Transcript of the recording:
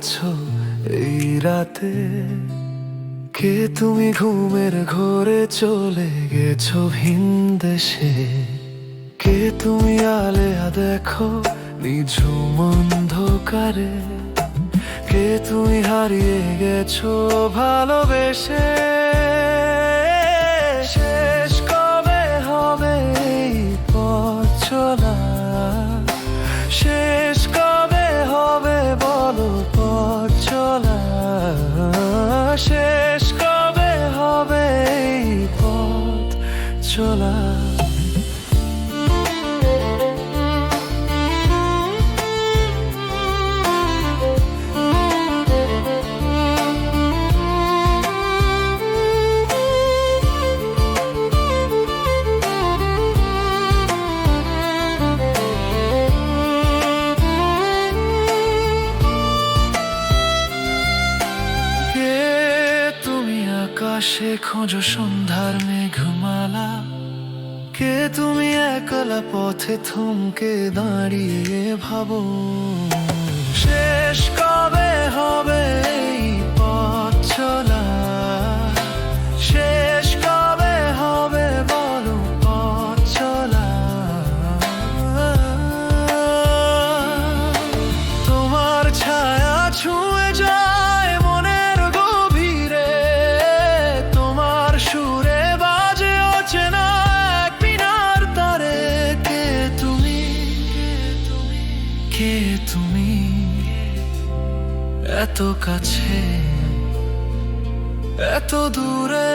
আছো এই রাতে? কে তুমি ঘুমের ঘোরে চলে গেছো ভিন দেশে? কে তুমি আলেয়া দেখো নিঝুম অন্ধকারে? কে তুমি হারিয়ে গেছো ভালোবেসে? শেষ কবে হবে এই পথ চলা? শেষ কবে হবে বলো পথ চলা? শেষ কবে হবে এই পথ চলা? আকাশে খোঁজো সন্ধ্যার মেঘমালা? কে তুমি একলা পথে থমকে দাঁড়িয়ে ভাবো? শেষ কবে হবে এই পথ চলা? শেষ কবে হবে বলো পথ চলা? তোমার ছায়া ছুঁয়ে যায় মনের গভীরে, তোমার সুরে বাজে অচেনা এক বিনার তারে। কে তুমি, কে তুমি, এত কাছে এত দূরে?